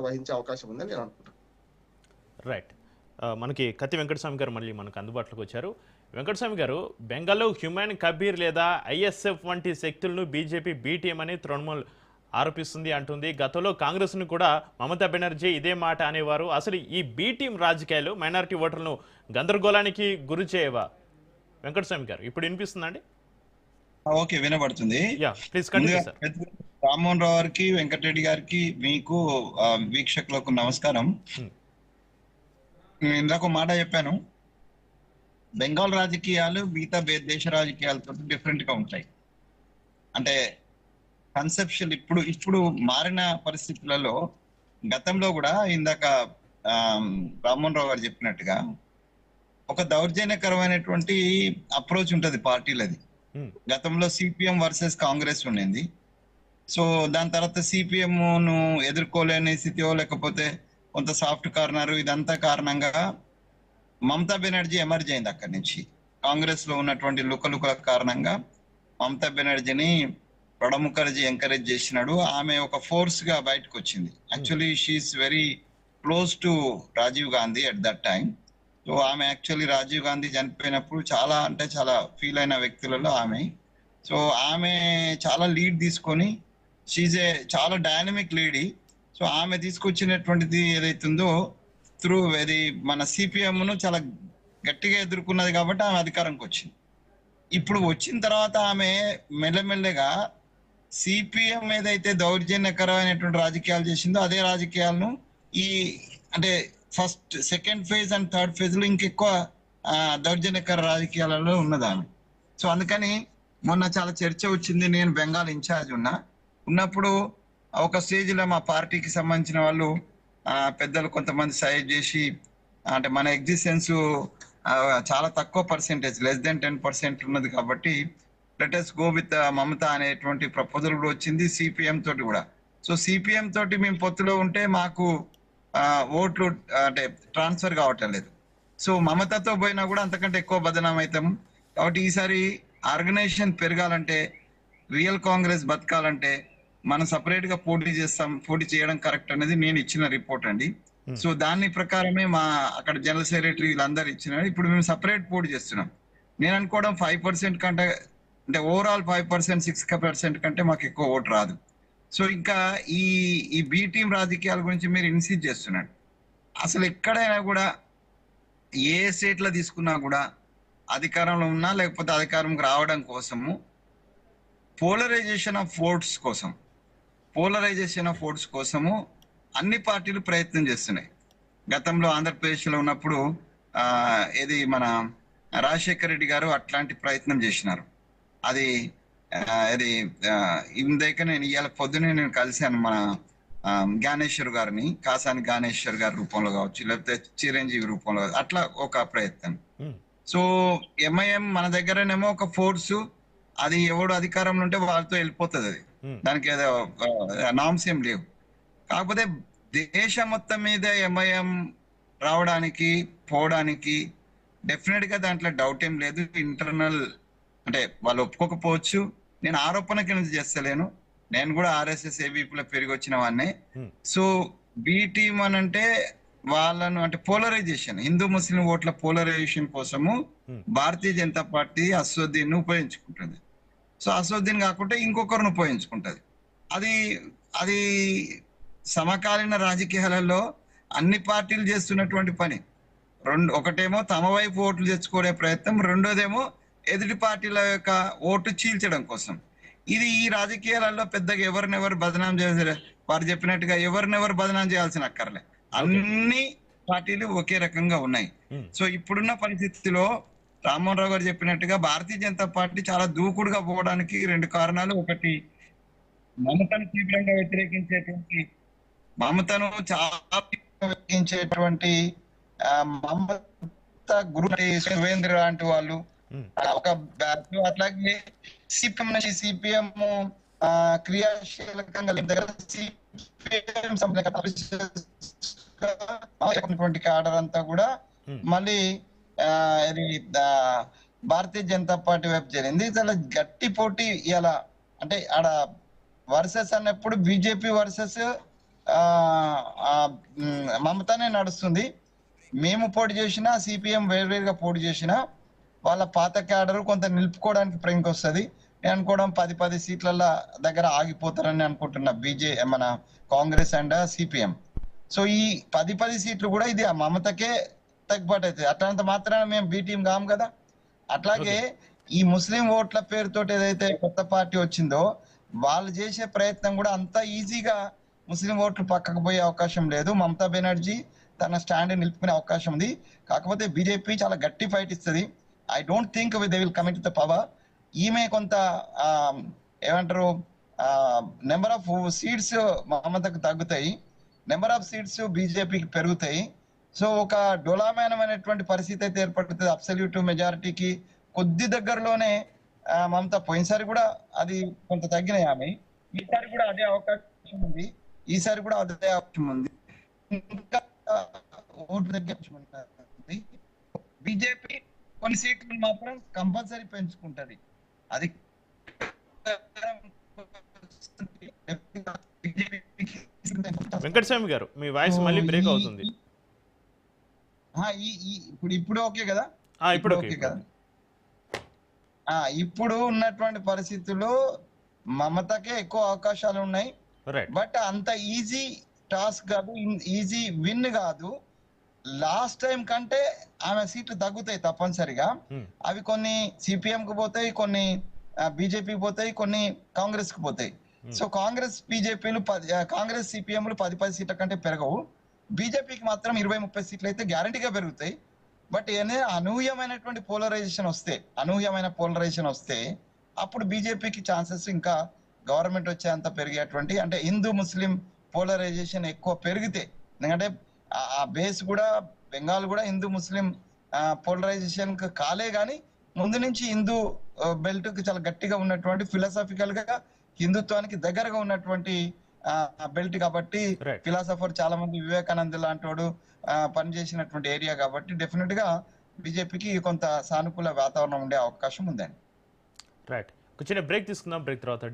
వహించే అవకాశం ఉందని నేను అనుకుంటున్నాను. రైట్. మనకి కత్తి వెంకటస్వామి గారు మళ్ళీ మనకు అందుబాటులోకి వచ్చారు. వెంకటస్వామి గారు, బెంగాల్లో హ్యుమాన్ కబీర్ లేదా ఐఎస్ఎఫ్ వంటి శక్తులను బీజేపీ బి టీం అని తృణమూల్ ఆరోపిస్తుంది అంటుంది. గతంలో కాంగ్రెస్ను కూడా మమతా బెనర్జీ ఇదే మాట అనేవారు. అసలు ఈ బి టీం రాజకీయాలు మైనారిటీ ఓటర్లను గందరగోళానికి గురి చేయవా? వెంకటస్వామి గారు ఇప్పుడు వినిపిస్తుందండి? ఓకే, వినబడుతుంది. Please continue sir. Rammohan Rao గారికి, వెంకటరెడ్డి గారికి, మీకు వీక్షకులకు నమస్కారం. నేను ఇందాక మాట చెప్పాను, బెంగాల్ రాజకీయాలు మిగతా దేశ రాజకీయాలతో డిఫరెంట్ గా ఉంటాయి. అంటే కన్సెప్షన్ ఇప్పుడు మారిన పరిస్థితులలో, గతంలో కూడా ఇందాక రామ్మోహన్ రావు గారు చెప్పినట్టుగా ఒక దౌర్జన్యకరమైనటువంటి అప్రోచ్ ఉంటది పార్టీలది. గతంలో సిపిఎం వర్సెస్ కాంగ్రెస్ ఉండింది. సో దాని తర్వాత సిపిఎం ను ఎదుర్కోలేని స్థితిలో, లేకపోతే కొంత సాఫ్ట్ కార్నర్, ఇదంతా కారణంగా మమతా బెనర్జీ ఎమర్జ్ అయింది. అక్కడి నుంచి కాంగ్రెస్ లో ఉన్నటువంటి లుకలుకల కారణంగా మమతా బెనర్జీని ప్రణబ్ ముఖర్జీ ఎంకరేజ్ చేసినాడు. ఆమె ఒక ఫోర్స్ గా బయటకు వచ్చింది. Actually she is very close to Rajiv Gandhi at that time. So ఆమె యాక్చువల్లీ రాజీవ్ గాంధీ చనిపోయినప్పుడు చాలా అంటే చాలా ఫీల్ అయిన వ్యక్తులలో ఆమె. సో ఆమె చాలా లీడ్ తీసుకొని, షీజ్ ఏ చాలా డైనమిక్ లేడీ. సో ఆమె తీసుకొచ్చినటువంటిది ఏదైతుందో త్రూ అది మన సిపిఎం ను చాలా గట్టిగా ఎదుర్కొన్నది కాబట్టి ఆమె అధికారంకి వచ్చింది. ఇప్పుడు వచ్చిన తర్వాత ఆమె మెల్లమెల్లగా సిపిఎం ఏదైతే దౌర్జన్యకరమైనటువంటి రాజకీయాలు చేసిందో అదే రాజకీయాలను ఈ అంటే first, second phase and third phase లో ఇంకెక్కువ దౌర్జన్యకర రాజకీయాలలో ఉన్నది ఆమె. సో అందుకని మొన్న చాలా చర్చ వచ్చింది. నేను బెంగాల్ ఇన్ఛార్జ్ ఉన్నప్పుడు ఒక స్టేజ్ లో మా పార్టీకి సంబంధించిన వాళ్ళు పెద్దలు కొంతమంది సజెస్ట్ చేసి, అంటే మన ఎగ్జిస్టెన్స్ చాలా తక్కువ పర్సెంటేజ్, లెస్ దెన్ 10% ఉన్నది కాబట్టి లెటెస్ గో విత్ మమతా అనేటువంటి ప్రపోజల్ కూడా వచ్చింది సిపిఎం తోటి కూడా. సో సిపిఎం తోటి మేము పొత్తులో ఉంటే మాకు ఓట్లు అంటే ట్రాన్స్ఫర్ కావటం లేదు. సో మమతాతో పోయినా కూడా అంతకంటే ఎక్కువ బదనాం అవుతాం. కాబట్టి ఈసారి ఆర్గనైజేషన్ పెరగాలంటే, రియల్ కాంగ్రెస్ బతకాలంటే మనం సపరేట్ గా పోటీ చేయడం కరెక్ట్ అనేది నేను ఇచ్చిన రిపోర్ట్ అండి. సో దాని ప్రకారమే మా అక్కడ జనరల్ సెక్రటరీ వీళ్ళందరూ ఇచ్చినారు. ఇప్పుడు మేము సపరేట్ పోటీ చేస్తున్నాం. నేను అనుకోవడం 5% కంటే, అంటే ఓవరాల్ 5%, 6% కంటే మాకు ఎక్కువ ఓటు రాదు. సో ఇంకా ఈ బి టీం రాజకీయాల గురించి మీరు ఇన్సిస్ట్ చేస్తున్నాడు. అసలు ఎక్కడైనా కూడా ఏ స్టేట్ లో తీసుకున్నా కూడా అధికారంలో ఉన్నా లేకపోతే అధికారంకి రావడం కోసము పోలరైజేషన్ ఆఫ్ ఓట్స్ కోసము అన్ని పార్టీలు ప్రయత్నం చేస్తున్నాయి. గతంలో ఆంధ్రప్రదేశ్ లో ఉన్నప్పుడు ఇది మన రాజశేఖర రెడ్డి గారు అట్లాంటి ప్రయత్నం చేసినారు. అది ఇందాక నేను ఇవాళ పొద్దునే నేను కలిశాను మన జ్ఞానేశ్వర్ గారిని, కాసాని జ్ఞానేశ్వర్ గారి రూపంలో కావచ్చు, లేకపోతే చిరంజీవి రూపంలో, అట్లా ఒక ప్రయత్నం. సో ఎంఐఎం మన దగ్గరనేమో ఒక ఫోర్సు, అది ఎవడు అధికారంలో ఉంటే వాళ్ళతో వెళ్ళిపోతుంది. అది దానికి ఏదో నామ్స్ ఏం లేవు. కాకపోతే దేశం మొత్తం మీద ఎంఐఎం రావడానికి పోవడానికి డెఫినెట్ గా దాంట్లో డౌట్ ఏం లేదు. ఇంటర్నల్ అంటే వాళ్ళు ఒప్పుకోకపోవచ్చు, నేను ఆరోపణ కింద చేస్తలేను. నేను కూడా ఆర్ఎస్ఎస్ ఏబీపీలో పెరిగి వచ్చిన వాడిని. సో బి టీం అని అంటే వాళ్ళను అంటే పోలరైజేషన్, హిందూ ముస్లిం ఓట్ల పోలరైజేషన్ కోసము భారతీయ జనతా పార్టీ అసదుద్దీన్ ఉపయోగించుకుంటుంది. సో అసదుద్దీన్ కాకుండా ఇంకొకరిని ఉపయోగించుకుంటది. అది సమకాలీన రాజకీయాలలో అన్ని పార్టీలు చేస్తున్నటువంటి పని. ఒకటేమో తమ వైపు ఓట్లు తెచ్చుకునే ప్రయత్నం, రెండోదేమో ఎదుటి పార్టీల యొక్క ఓటు చీల్చడం కోసం. ఇది ఈ రాజకీయాలలో పెద్దగా ఎవరినెవరు బదనాం చేయాలి, వారు చెప్పినట్టుగా ఎవరినెవరు బదనాం చేయాల్సిన అక్కర్లే. అన్ని పార్టీలు ఒకే రకంగా ఉన్నాయి. సో ఇప్పుడున్న పరిస్థితిలో రామ్మోహన్ రావు గారు చెప్పినట్టుగా భారతీయ జనతా పార్టీ చాలా దూకుడుగా పోవడానికి 2 కారణాలు. ఒకటి, మమతను తీవ్రంగా వ్యతిరేకించేటువంటి మమత గురు సువేంద్ర లాంటి వాళ్ళు ఒక బ్యాచ్. అట్లాగే సిపిఎం క్రియాశీలకంగా క్యాడర్ అంతా కూడా మళ్ళీ ఇది భారతీయ జనతా పార్టీ వైపు జరిగింది. చాలా గట్టి పోటీ ఇలా అంటే ఆడ వర్సెస్ అన్నప్పుడు బీజేపీ వర్సెస్ ఆ, ఆ, మమతానే నడుస్తుంది. మేము పోటీ చేసినా, సిపిఎం వేరువేరుగా పోటీ చేసినా వాళ్ళ పాత క్యాడర్ కొంత నిలుపుకోవడానికి ప్రేమకి వస్తుంది. నేను అనుకోవడం 10 సీట్ల దగ్గర ఆగిపోతారని అనుకుంటున్నా మన కాంగ్రెస్ అండ్ సిపిఎం. సో ఈ 10 సీట్లు కూడా ఇది ఆ మమతకే తగ్గుబాటు అవుతుంది. అట్లంత మాత్రాన మేము బి టీం కాము కదా. అట్లాగే ఓకే. ఈ ముస్లిం ఓట్ల పేరుతోటి ఏదైతే కొత్త పార్టీ వచ్చిందో వాళ్ళు చేసే ప్రయత్నం కూడా అంత ఈజీగా ముస్లిం ఓట్లు పక్కకు పోయే అవకాశం లేదు. మమతా బెనర్జీ తన స్టాండ్ నిలుపుకునే అవకాశం ఉంది. కాకపోతే బీజేపీ చాలా గట్టి ఫైట్ ఇస్తుంది. I don't think they will commit the power. ఈమె కొంత ఆ, ఏమంటారు, నెంబర్ ఆఫ్ సీట్స్ మమతకు తగ్గుతాయి, నెంబర్ ఆఫ్ సీట్స్ బీజేపీకి పెరుగుతాయి. సో ఒక డోలామానమైనటువంటి పరిస్థితి అయితే ఏర్పడుతుంది. అబ్సల్యూట్ మెజారిటీకి కొద్ది దగ్గరలోనే మమత పోయినసారి కూడా అది కొంత తగ్గినాయి ఆమె. ఈసారి కూడా అదే అవకాశం ఉంది. ఈసారి కూడా అదే అవకాశం ఉంది. ఇంకా ఓట్లు తగ్గే అవకాశం ఉంది. బీజేపీ కొన్ని సీట్లు మాత్రం కంపల్సరీ పెంచుకుంటది. అది వెంకటస్వామి గారు మీ వాయిస్ మళ్ళీ బ్రేక్ అవుతుంది. ఇప్పుడు ఓకే కదా. ఇప్పుడు ఓకే కదా. ఇప్పుడు ఉన్నటువంటి పరిస్థితుల్లో మమతకే ఎక్కువ అవకాశాలు ఉన్నాయి. రైట్. బట్ అంత ఈజీ టాస్క్ కాదు, ఈజీ విన్ కాదు. లాస్ట్ టైం కంటే ఆమె సీట్లు తగ్గుతాయి తప్పనిసరిగా. అవి కొన్ని సిపిఎం కు పోతాయి, కొన్ని బీజేపీకి పోతాయి, కొన్ని కాంగ్రెస్ కు పోతాయి. సో కాంగ్రెస్ బీజేపీలు కాంగ్రెస్ సిపిఎంలు 10 సీట్ల కంటే పెరగవు. బీజేపీకి మాత్రం 20-30 సీట్లు అయితే గ్యారంటీగా పెరుగుతాయి. బట్ అనూహ్యమైనటువంటి పోలరైజేషన్ వస్తే అప్పుడు బీజేపీకి ఛాన్సెస్ ఇంకా గవర్నమెంట్ వచ్చేంత పెరిగేటువంటి, అంటే హిందూ ముస్లిం పోలరైజేషన్ ఎక్కువ పెరిగితే, ఎందుకంటే ఆ బేస్ కూడా బెంగాల్ కూడా హిందూ ముస్లిం పోలరైజేషన్ కాలే గాని ముందు నుంచి హిందూ బెల్ట్ కి చాలా గట్టిగా ఉన్నటువంటి, ఫిలాసాఫికల్ గా హిందుత్వానికి దగ్గరగా ఉన్నటువంటి బెల్ట్ కాబట్టి, రైట్. ఫిలాసఫర్ చాలా మంది వివేకానంద లాంటి వాడు పనిచేసినటువంటి ఏరియా కాబట్టి డెఫినెట్ గా బీజేపీకి కొంత సానుకూల వాతావరణం ఉండే అవకాశం ఉందండి. రైట్. ఒక చిన్న బ్రేక్ తీసుకుందాం. బ్రేక్ తర్వాత